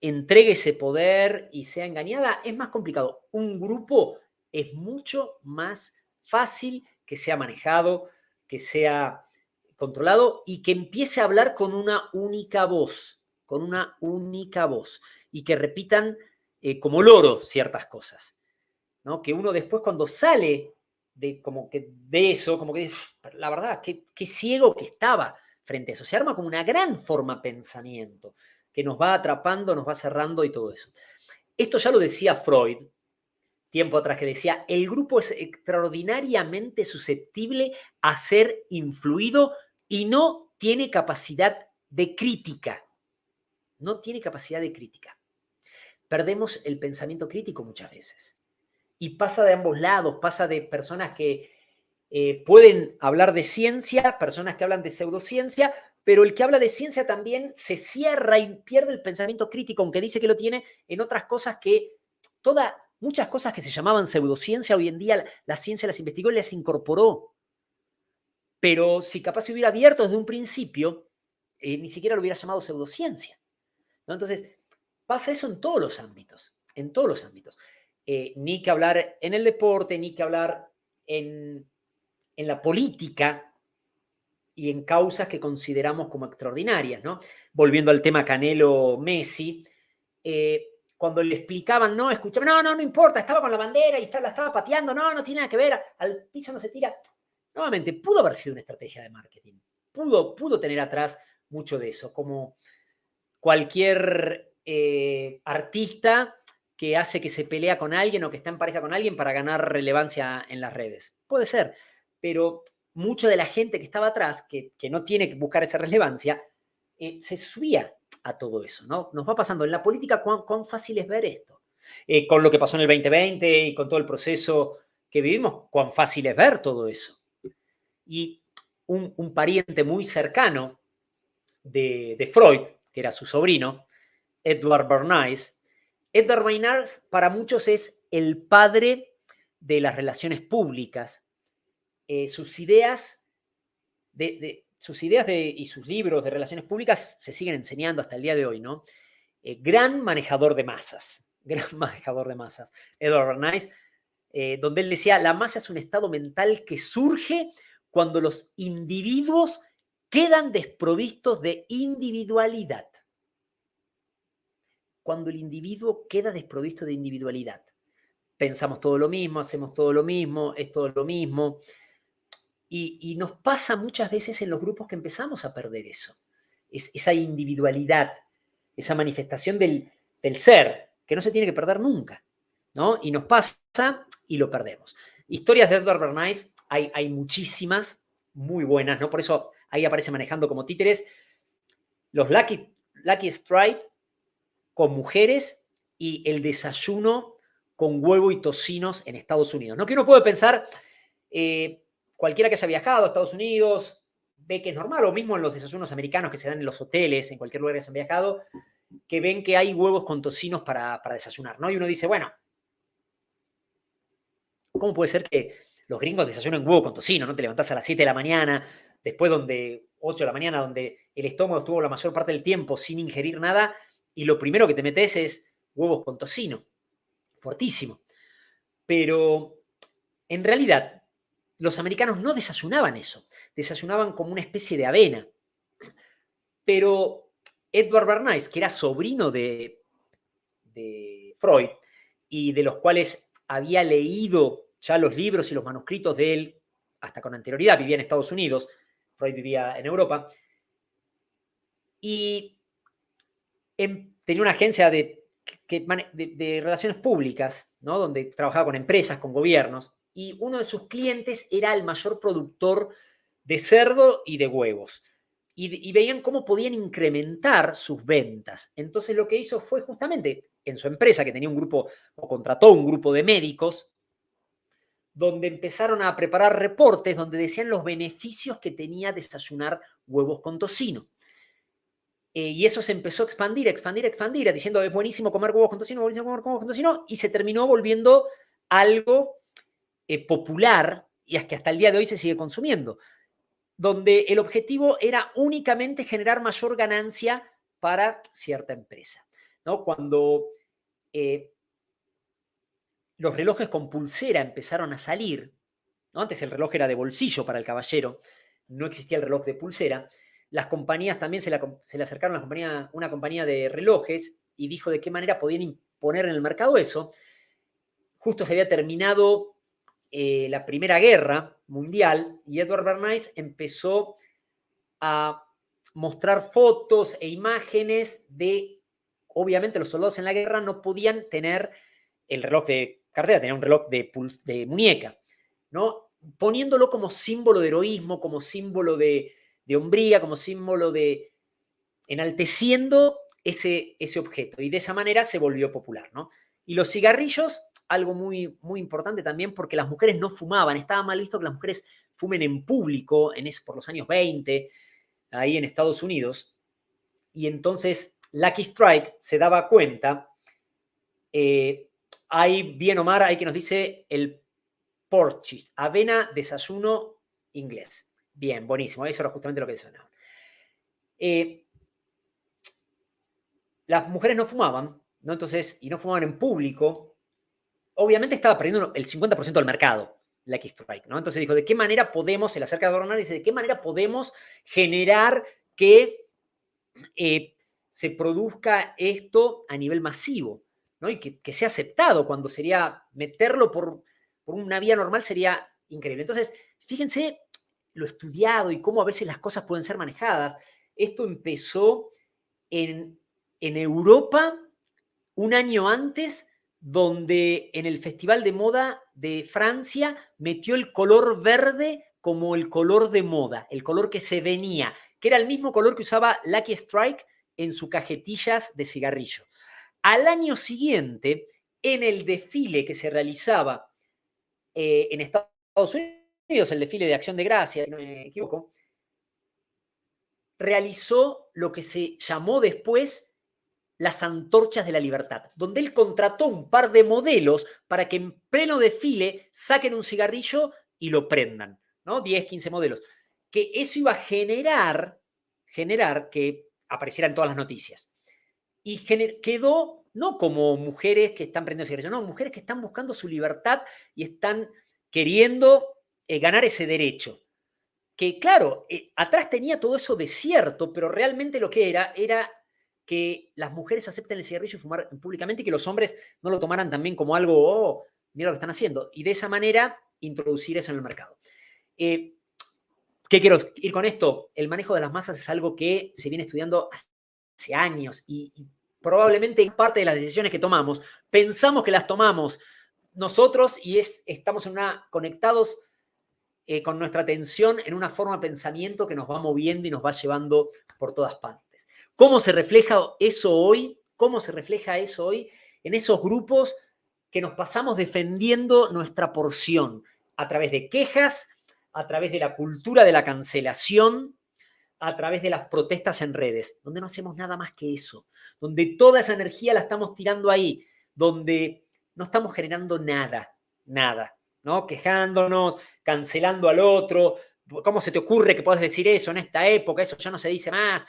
entregue ese poder y sea engañada, es más complicado. Un grupo es mucho más fácil que sea manejado, que sea controlado y que empiece a hablar con una única voz. con una única voz y que repitan como loro ciertas cosas, ¿no? Que uno después cuando sale de eso, como que la verdad, qué ciego que estaba frente a eso. Se arma como una gran forma pensamiento que nos va atrapando, nos va cerrando y todo eso. Esto ya lo decía Freud tiempo atrás, que decía, el grupo es extraordinariamente susceptible a ser influido y no tiene capacidad de crítica. No tiene capacidad de crítica. Perdemos el pensamiento crítico muchas veces. Y pasa de ambos lados, pasa de personas que pueden hablar de ciencia, personas que hablan de pseudociencia, pero el que habla de ciencia también se cierra y pierde el pensamiento crítico, aunque dice que lo tiene en otras cosas que muchas cosas que se llamaban pseudociencia, hoy en día la ciencia las investigó y las incorporó. Pero si capaz se hubiera abierto desde un principio, ni siquiera lo hubiera llamado pseudociencia, ¿no? Entonces, pasa eso en todos los ámbitos, en todos los ámbitos. Ni que hablar en el deporte, ni que hablar en la política y en causas que consideramos como extraordinarias, ¿no? Volviendo al tema Canelo-Messi, cuando le explicaban, no, escuchaban, no importa, estaba con la bandera y la estaba pateando, no tiene nada que ver, al piso no se tira. Nuevamente, pudo haber sido una estrategia de marketing, pudo tener atrás mucho de eso, como cualquier artista que hace que se pelea con alguien o que está en pareja con alguien para ganar relevancia en las redes. Puede ser, pero mucha de la gente que estaba atrás, que no tiene que buscar esa relevancia, se subía a todo eso, ¿no? Nos va pasando en la política cuán fácil es ver esto. Con lo que pasó en el 2020 y con todo el proceso que vivimos, cuán fácil es ver todo eso. Y un pariente muy cercano de Freud, que era su sobrino, Edward Bernays. Edward Bernays para muchos es el padre de las relaciones públicas. Sus ideas y sus libros de relaciones públicas se siguen enseñando hasta el día de hoy, ¿no? Gran manejador de masas, Edward Bernays, donde él decía, la masa es un estado mental que surge cuando los individuos quedan desprovistos de individualidad. Cuando el individuo queda desprovisto de individualidad. Pensamos todo lo mismo, hacemos todo lo mismo, es todo lo mismo. Y nos pasa muchas veces en los grupos que empezamos a perder eso. Esa individualidad, esa manifestación del ser, que no se tiene que perder nunca, ¿no? Y nos pasa y lo perdemos. Historias de Edward Bernays hay muchísimas, muy buenas, ¿no? Por eso ahí aparece manejando como títeres los Lucky Strike con mujeres y el desayuno con huevo y tocinos en Estados Unidos, ¿no? Que uno puede pensar, cualquiera que haya viajado a Estados Unidos ve que es normal, o mismo en los desayunos americanos que se dan en los hoteles, en cualquier lugar que hayan viajado, que ven que hay huevos con tocinos para desayunar, ¿no? Y uno dice, bueno, ¿cómo puede ser que los gringos desayunan huevo con tocino, ¿no? Te levantás a las 7 de la mañana, después 8 de la mañana, donde el estómago estuvo la mayor parte del tiempo sin ingerir nada, y lo primero que te metes es huevos con tocino. Fortísimo. Pero en realidad, los americanos no desayunaban eso. Desayunaban como una especie de avena. Pero Edward Bernays, que era sobrino de Freud, y de los cuales había leído ya los libros y los manuscritos de él, hasta con anterioridad, vivía en Estados Unidos, Freud vivía en Europa, y tenía una agencia de relaciones públicas, ¿no? Donde trabajaba con empresas, con gobiernos, y uno de sus clientes era el mayor productor de cerdo y de huevos. Y veían cómo podían incrementar sus ventas. Entonces lo que hizo fue justamente en su empresa, que tenía un grupo, o contrató un grupo de médicos, donde empezaron a preparar reportes donde decían los beneficios que tenía desayunar huevos con tocino. Y eso se empezó a expandir, diciendo es buenísimo comer huevos con tocino, y se terminó volviendo algo popular y que hasta el día de hoy se sigue consumiendo, donde el objetivo era únicamente generar mayor ganancia para cierta empresa, ¿no? Cuando los relojes con pulsera empezaron a salir, ¿no? Antes el reloj era de bolsillo para el caballero, no existía el reloj de pulsera. las compañías también se le acercaron a una compañía de relojes y dijo de qué manera podían imponer en el mercado eso. Justo se había terminado la Primera Guerra Mundial y Edward Bernays empezó a mostrar fotos e imágenes de, obviamente los soldados en la guerra no podían tener el reloj de cartera, tenían un reloj de muñeca, ¿no? Poniéndolo como símbolo de heroísmo, como símbolo de hombría, como símbolo de enalteciendo ese objeto. Y de esa manera se volvió popular, ¿no? Y los cigarrillos, algo muy, muy importante también, porque las mujeres no fumaban. Estaba mal visto que las mujeres fumen en público por los años 20, ahí en Estados Unidos. Y entonces Lucky Strike se daba cuenta. Hay bien Omar, hay que nos dice el porridge, avena, desayuno inglés. Bien, buenísimo. Eso era justamente lo que sonaba. Las mujeres no fumaban, ¿no? Entonces, y no fumaban en público. Obviamente estaba perdiendo el 50% del mercado, Lucky Strike, ¿no? Entonces dijo, ¿de qué manera podemos, se le acerca a Dornar y dice, ¿de qué manera podemos generar que se produzca esto a nivel masivo, ¿no? Y que sea aceptado, cuando sería meterlo por una vía normal sería increíble. Entonces, fíjense lo estudiado y cómo a veces las cosas pueden ser manejadas. Esto empezó en Europa un año antes, donde en el Festival de Moda de Francia metió el color verde como el color de moda, el color que se venía, que era el mismo color que usaba Lucky Strike en sus cajetillas de cigarrillo. Al año siguiente, en el desfile que se realizaba en Estados Unidos, el desfile de Acción de Gracias, si no me equivoco, realizó lo que se llamó después las antorchas de la libertad, donde él contrató un par de modelos para que en pleno desfile saquen un cigarrillo y lo prendan, ¿no? 10, 15 modelos. Que eso iba a generar que aparecieran todas las noticias. Y quedó no como mujeres que están prendiendo cigarrillos, no, mujeres que están buscando su libertad y están queriendo ganar ese derecho. Que claro, atrás tenía todo eso desierto, pero realmente lo que era que las mujeres acepten el cigarrillo y fumar públicamente y que los hombres no lo tomaran también como algo, oh, mira lo que están haciendo. Y de esa manera introducir eso en el mercado. ¿Qué quiero ir con esto? El manejo de las masas es algo que se viene estudiando hace años y probablemente en parte de las decisiones que tomamos, pensamos que las tomamos nosotros y estamos conectados con nuestra atención en una forma de pensamiento que nos va moviendo y nos va llevando por todas partes. ¿Cómo se refleja eso hoy? ¿Cómo se refleja eso hoy en esos grupos que nos pasamos defendiendo nuestra porción a través de quejas, a través de la cultura de la cancelación, a través de las protestas en redes, donde no hacemos nada más que eso, donde toda esa energía la estamos tirando ahí, donde no estamos generando nada, ¿no? Quejándonos, cancelando al otro. ¿Cómo se te ocurre que puedas decir eso en esta época? Eso ya no se dice más.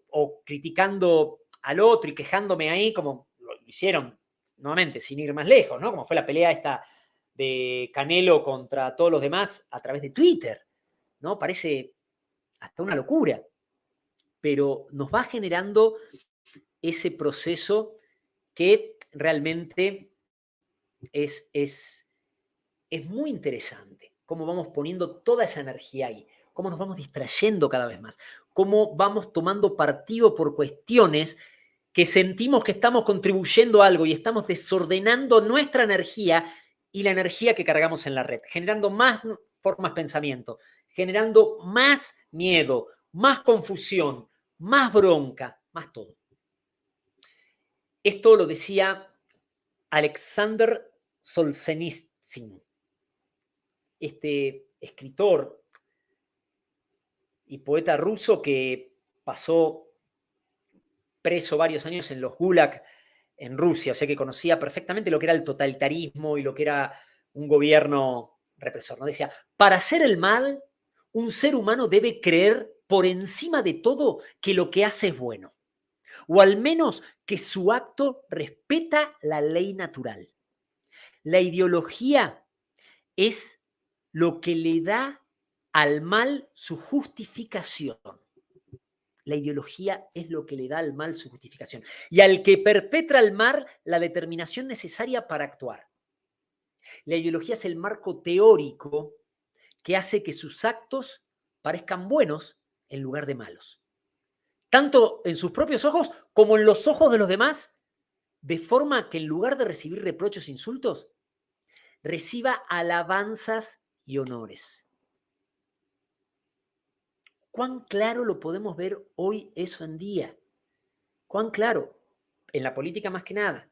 O criticando al otro y quejándome ahí, como lo hicieron nuevamente, sin ir más lejos, ¿no? Como fue la pelea esta de Canelo contra todos los demás a través de Twitter, ¿no? Parece hasta una locura, pero nos va generando ese proceso que realmente es muy interesante, cómo vamos poniendo toda esa energía ahí, cómo nos vamos distrayendo cada vez más, cómo vamos tomando partido por cuestiones que sentimos que estamos contribuyendo a algo y estamos desordenando nuestra energía y la energía que cargamos en la red, generando más formas de pensamiento, generando más miedo, más confusión, más bronca, más todo. Esto lo decía Alexander Solzhenitsyn, este escritor y poeta ruso que pasó preso varios años en los Gulag en Rusia, o sea que conocía perfectamente lo que era el totalitarismo y lo que era un gobierno represor, ¿no? Decía, para hacer el mal, un ser humano debe creer por encima de todo que lo que hace es bueno, o al menos que su acto respeta la ley natural. La ideología es lo que le da al mal su justificación. La ideología es lo que le da al mal su justificación. Y al que perpetra el mal, la determinación necesaria para actuar. La ideología es el marco teórico que hace que sus actos parezcan buenos en lugar de malos. Tanto en sus propios ojos como en los ojos de los demás, de forma que en lugar de recibir reproches e insultos, reciba alabanzas y honores. ¿Cuán claro lo podemos ver hoy eso en día? ¿Cuán claro? En la política más que nada.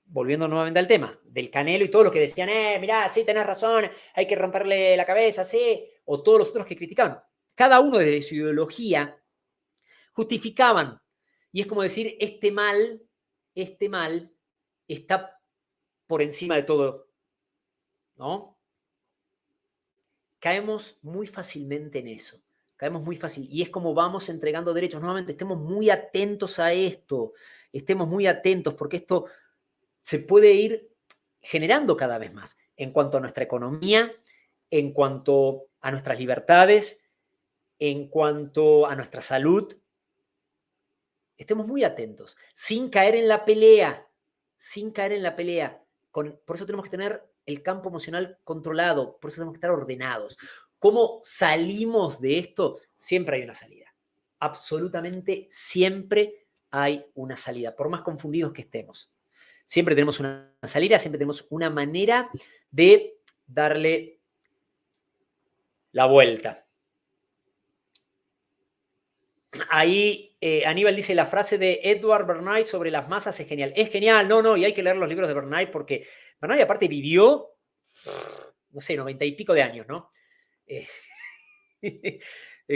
Volviendo nuevamente al tema del Canelo y todo lo que decían, mirá, sí, tenés razón, hay que romperle la cabeza, sí, o todos los otros que criticaban. Cada uno desde su ideología justificaban. Y es como decir, este mal está por encima de todo, ¿no? Caemos muy fácilmente en eso. Caemos muy fácil. Y es como vamos entregando derechos. Nuevamente, estemos muy atentos a esto. Estemos muy atentos porque esto se puede ir generando cada vez más en cuanto a nuestra economía, en cuanto a nuestras libertades, en cuanto a nuestra salud. Estemos muy atentos, sin caer en la pelea, sin caer en la pelea. Por eso tenemos que tener el campo emocional controlado, por eso tenemos que estar ordenados. ¿Cómo salimos de esto? Siempre hay una salida. Absolutamente siempre hay una salida, por más confundidos que estemos. Siempre tenemos una salida, siempre tenemos una manera de darle la vuelta. Ahí Aníbal dice, la frase de Edward Bernays sobre las masas es genial. Es genial, no, y hay que leer los libros de Bernays porque Bernays aparte vivió, no sé, 90 y pico de años, ¿no? Es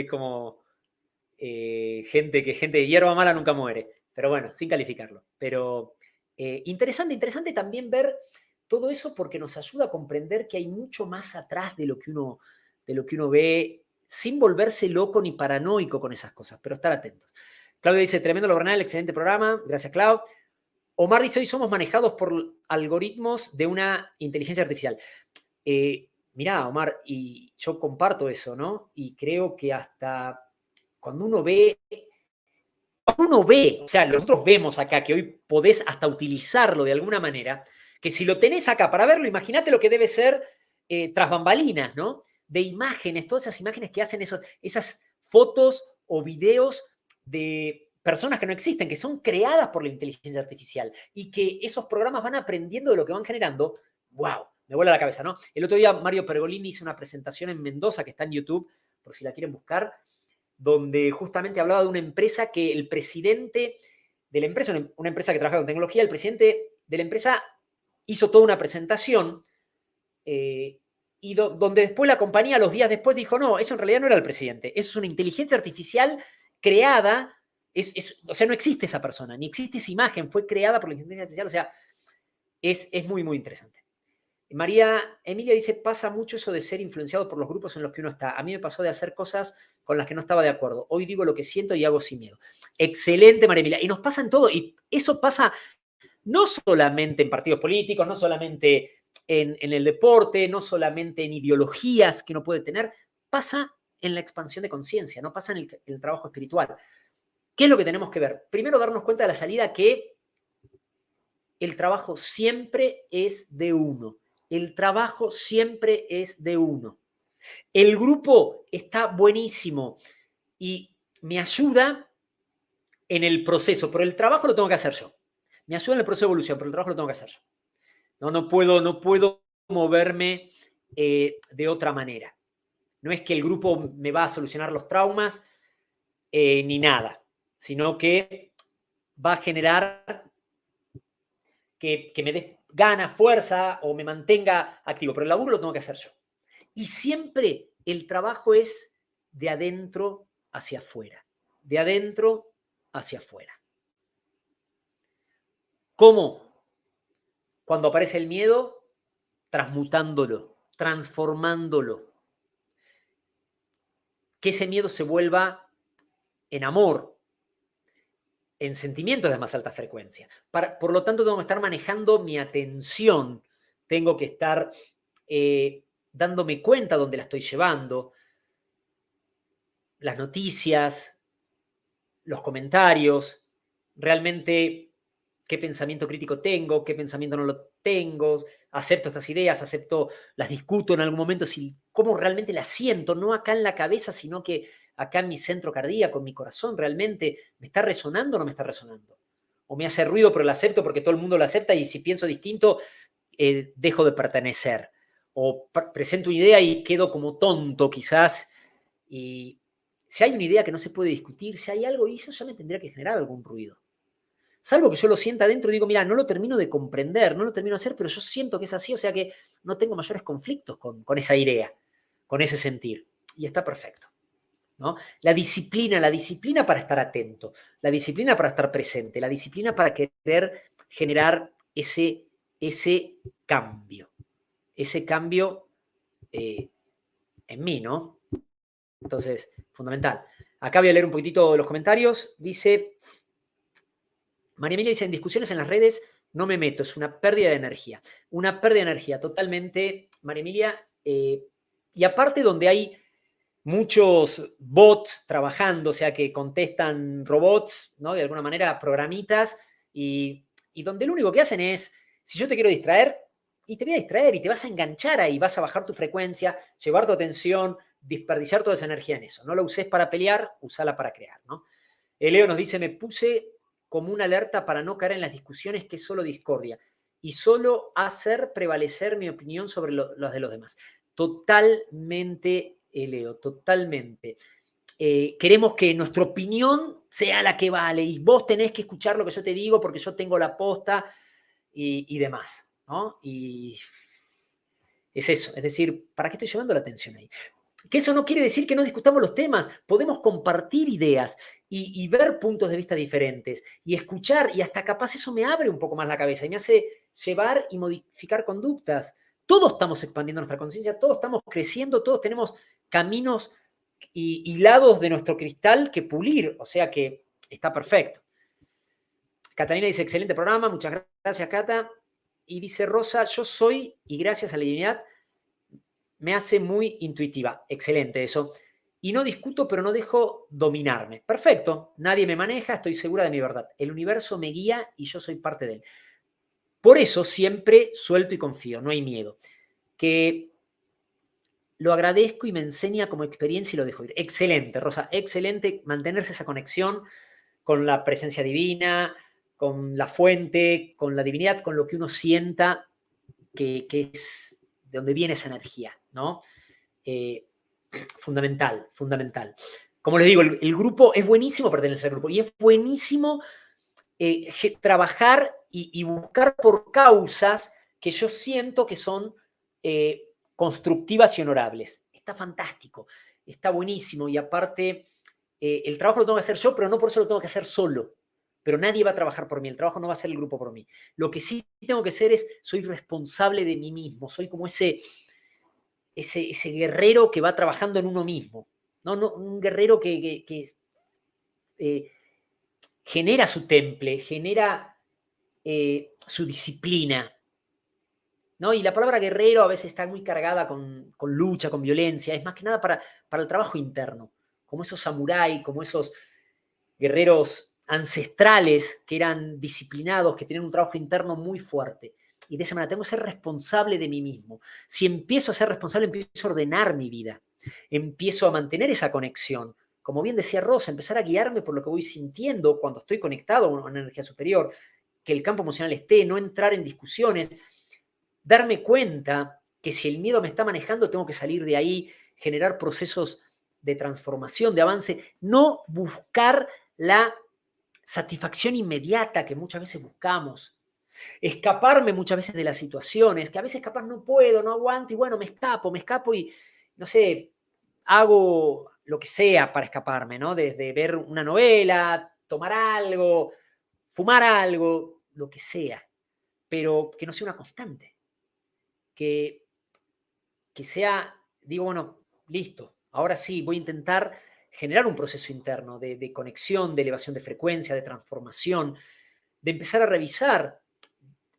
como gente de hierba mala nunca muere. Pero bueno, sin calificarlo. Pero interesante también ver todo eso porque nos ayuda a comprender que hay mucho más atrás de lo que uno ve, sin volverse loco ni paranoico con esas cosas, pero estar atentos. Claudia dice, tremendo lo Bernal, excelente programa. Gracias, Clau. Omar dice, hoy somos manejados por algoritmos de una inteligencia artificial. Mirá, Omar, y yo comparto eso, ¿no? Y creo que hasta cuando uno ve, o sea, nosotros vemos acá que hoy podés hasta utilizarlo de alguna manera, que si lo tenés acá para verlo, imagínate lo que debe ser tras bambalinas, ¿no? De imágenes, todas esas imágenes que hacen esas fotos o videos de personas que no existen, que son creadas por la inteligencia artificial y que esos programas van aprendiendo de lo que van generando. ¡Wow! Me vuela la cabeza, ¿no? El otro día Mario Pergolini hizo una presentación en Mendoza que está en YouTube, por si la quieren buscar, donde justamente hablaba de una empresa que el presidente de la empresa, una empresa que trabaja con tecnología, el presidente de la empresa hizo toda una presentación y donde después la compañía los días después dijo, no, eso en realidad no era el presidente, eso es una inteligencia artificial creada, o sea, no existe esa persona, ni existe esa imagen, fue creada por la inteligencia artificial, o sea, es muy, muy interesante. María Emilia dice, pasa mucho eso de ser influenciado por los grupos en los que uno está. A mí me pasó de hacer cosas con las que no estaba de acuerdo. Hoy digo lo que siento y hago sin miedo. Excelente, María Emilia. Y nos pasa en todo. Y eso pasa no solamente en partidos políticos, no solamente en el deporte, no solamente en ideologías que uno puede tener. Pasa en la expansión de conciencia, no pasa en el trabajo espiritual. ¿Qué es lo que tenemos que ver? Primero, darnos cuenta de la salida que el trabajo siempre es de uno. El trabajo siempre es de uno. El grupo está buenísimo y me ayuda en el proceso, pero el trabajo lo tengo que hacer yo. Me ayuda en el proceso de evolución, pero el trabajo lo tengo que hacer yo. No puedo moverme de otra manera. No es que el grupo me va a solucionar los traumas ni nada, sino que va a generar que me dé ganas, fuerza o me mantenga activo, pero el laburo lo tengo que hacer yo. Y siempre el trabajo es de adentro hacia afuera, de adentro hacia afuera. ¿Cómo? Cuando aparece el miedo, transmutándolo, transformándolo. Que ese miedo se vuelva en amor, en sentimientos de más alta frecuencia. Por lo tanto, tengo que estar manejando mi atención, tengo que estar dándome cuenta dónde la estoy llevando, las noticias, los comentarios, realmente qué pensamiento crítico tengo, qué pensamiento no lo tengo, acepto estas ideas, las discuto en algún momento, cómo realmente las siento, no acá en la cabeza, sino que acá en mi centro cardíaco, en mi corazón, realmente me está resonando o no me está resonando. O me hace ruido, pero lo acepto porque todo el mundo lo acepta y si pienso distinto, dejo de pertenecer. O presento una idea y quedo como tonto quizás. Y si hay una idea que no se puede discutir, si hay algo, y eso ya me tendría que generar algún ruido. Salvo que yo lo sienta adentro y digo, mira, no lo termino de comprender, no lo termino de hacer, pero yo siento que es así, o sea que no tengo mayores conflictos con esa idea, con ese sentir. Y está perfecto, ¿no? La disciplina para estar atento, la disciplina para estar presente, la disciplina para querer generar ese cambio en mí, ¿no? Entonces, fundamental. Acá voy a leer un poquitito los comentarios. Dice, María Emilia dice, en discusiones en las redes no me meto, es una pérdida de energía. Una pérdida de energía, totalmente, María Emilia. Y aparte donde hay muchos bots trabajando, o sea, que contestan robots, ¿no? De alguna manera, programitas, y donde lo único que hacen es, si yo te quiero distraer, y te voy a distraer, y te vas a enganchar ahí, vas a bajar tu frecuencia, llevar tu atención, desperdiciar toda esa energía en eso. No la uses para pelear, usala para crear, ¿no? Leo nos dice, me puse como una alerta para no caer en las discusiones que es solo discordia y solo hacer prevalecer mi opinión sobre los de los demás. Totalmente, Leo, totalmente. Queremos que nuestra opinión sea la que vale y vos tenés que escuchar lo que yo te digo porque yo tengo la posta y demás, ¿no? Y es eso, es decir, ¿para qué estoy llevando la atención ahí? Que eso no quiere decir que no discutamos los temas, podemos compartir ideas y ver puntos de vista diferentes y escuchar y hasta capaz eso me abre un poco más la cabeza y me hace llevar y modificar conductas. Todos estamos expandiendo nuestra conciencia, todos estamos creciendo, todos tenemos caminos y lados de nuestro cristal que pulir, o sea que está perfecto. Catalina dice, excelente programa, muchas gracias, Cata. Y dice Rosa, yo soy, y gracias a la divinidad, me hace muy intuitiva. Excelente eso. Y no discuto, pero no dejo dominarme. Perfecto. Nadie me maneja, estoy segura de mi verdad. El universo me guía y yo soy parte de él. Por eso siempre suelto y confío, no hay miedo. Que lo agradezco y me enseña como experiencia y lo dejo ir. Excelente, Rosa, excelente mantenerse esa conexión con la presencia divina, con la fuente, con la divinidad, con lo que uno sienta que es de donde viene esa energía, ¿no? Fundamental, fundamental. Como les digo, el grupo es buenísimo pertenecer al grupo y es buenísimo trabajar y buscar por causas que yo siento que son constructivas y honorables. Está fantástico, está buenísimo y aparte el trabajo lo tengo que hacer yo, pero no por eso lo tengo que hacer solo. Pero nadie va a trabajar por mí, el trabajo no va a ser el grupo por mí. Lo que sí tengo que ser es, soy responsable de mí mismo, soy como ese guerrero que va trabajando en uno mismo, no un guerrero que genera su temple, genera su disciplina, ¿no? Y la palabra guerrero a veces está muy cargada con lucha, con violencia, es más que nada para el trabajo interno, como esos samuráis, como esos guerreros ancestrales que eran disciplinados, que tienen un trabajo interno muy fuerte. Y de esa manera tengo que ser responsable de mí mismo. Si empiezo a ser responsable, empiezo a ordenar mi vida. Empiezo a mantener esa conexión. Como bien decía Rosa, empezar a guiarme por lo que voy sintiendo cuando estoy conectado a una energía superior, que el campo emocional esté, no entrar en discusiones, darme cuenta que si el miedo me está manejando, tengo que salir de ahí, generar procesos de transformación, de avance, no buscar la satisfacción inmediata que muchas veces buscamos. Escaparme muchas veces de las situaciones, que a veces capaz no puedo, no aguanto y bueno, me escapo y, no sé, hago lo que sea para escaparme, ¿no? Desde ver una novela, tomar algo, fumar algo, lo que sea, pero que no sea una constante. Que sea, digo, bueno, listo, ahora sí, voy a intentar generar un proceso interno de conexión, de elevación de frecuencia, de transformación, de empezar a revisar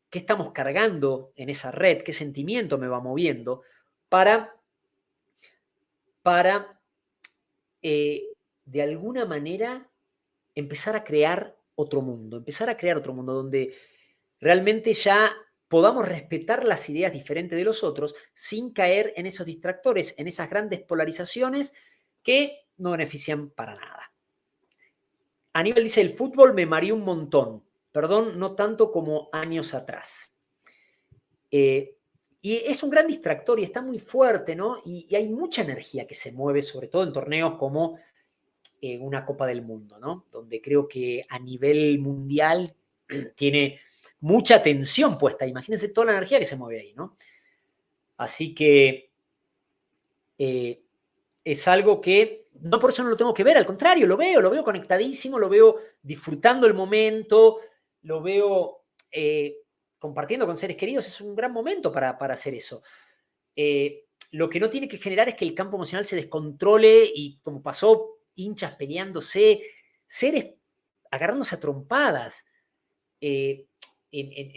qué estamos cargando en esa red, qué sentimiento me va moviendo, para de alguna manera, empezar a crear otro mundo donde realmente ya podamos respetar las ideas diferentes de los otros sin caer en esos distractores, en esas grandes polarizaciones que no benefician para nada. Aníbal dice, el fútbol me mareó un montón. Perdón, no tanto como años atrás. Y es un gran distractor y está muy fuerte, ¿no? Y hay mucha energía que se mueve, sobre todo en torneos como una Copa del Mundo, ¿no? Donde creo que a nivel mundial tiene mucha tensión puesta. Imagínense toda la energía que se mueve ahí, ¿no? Así que es algo que no por eso no lo tengo que ver, al contrario, lo veo conectadísimo, lo veo disfrutando el momento, lo veo compartiendo con seres queridos, es un gran momento para hacer eso. Lo que no tiene que generar es que el campo emocional se descontrole y como pasó, hinchas peleándose, seres agarrándose a trompadas, en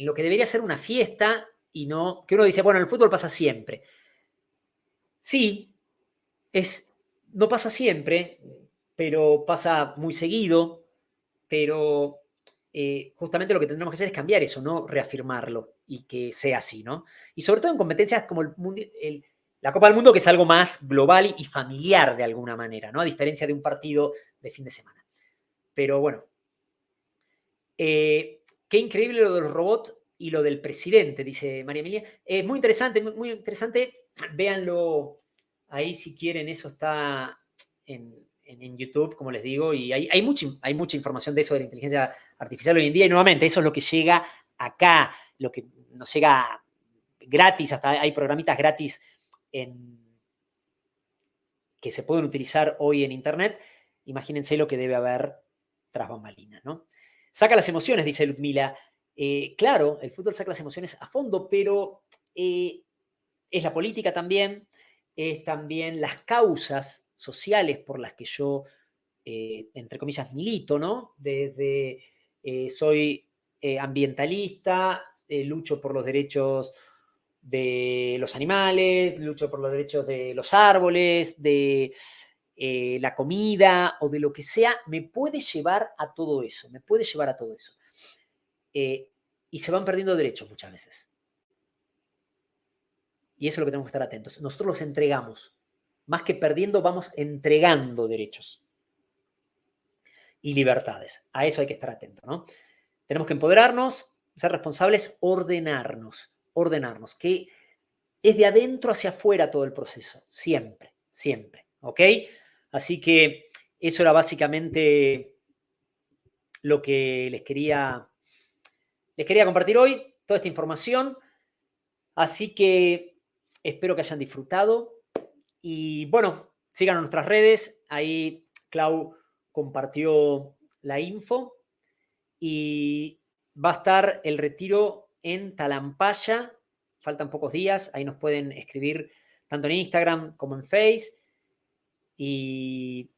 lo que debería ser una fiesta y no, que uno dice, bueno, el fútbol pasa siempre. Sí, no pasa siempre, pero pasa muy seguido, pero justamente lo que tendremos que hacer es cambiar eso, no reafirmarlo y que sea así, ¿no? Y sobre todo en competencias como la Copa del Mundo, que es algo más global y familiar de alguna manera, ¿no? A diferencia de un partido de fin de semana. Pero bueno, qué increíble lo del robot y lo del presidente, dice María Emilia. Es muy interesante, muy interesante. Véanlo ahí si quieren, eso está en YouTube, como les digo, y hay mucha información de eso de la inteligencia artificial hoy en día, y nuevamente, eso es lo que llega acá, lo que nos llega gratis, hasta hay programitas gratis que se pueden utilizar hoy en Internet. Imagínense lo que debe haber tras bambalinas, ¿no? Saca las emociones, dice Ludmila. Claro, el fútbol saca las emociones a fondo, pero es la política también, es también las causas sociales por las que yo, entre comillas, milito, ¿no? Desde soy ambientalista, lucho por los derechos de los animales, lucho por los derechos de los árboles, de la comida o de lo que sea, me puede llevar a todo eso, y se van perdiendo derechos muchas veces. Y eso es lo que tenemos que estar atentos. Nosotros los entregamos. Más que perdiendo, vamos entregando derechos y libertades. A eso hay que estar atentos, ¿no? Tenemos que empoderarnos, ser responsables, ordenarnos, que es de adentro hacia afuera todo el proceso, siempre, ¿ok? Así que eso era básicamente lo que les quería compartir hoy, toda esta información. Así que espero que hayan disfrutado y bueno, sigan en nuestras redes, ahí Clau compartió la info y va a estar el retiro en Talampaya, faltan pocos días, ahí nos pueden escribir tanto en Instagram como en Face y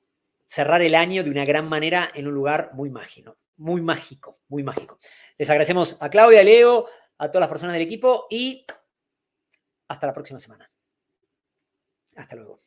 cerrar el año de una gran manera en un lugar muy mágico. Les agradecemos a Claudia, a Leo, a todas las personas del equipo y hasta la próxima semana. Hasta luego.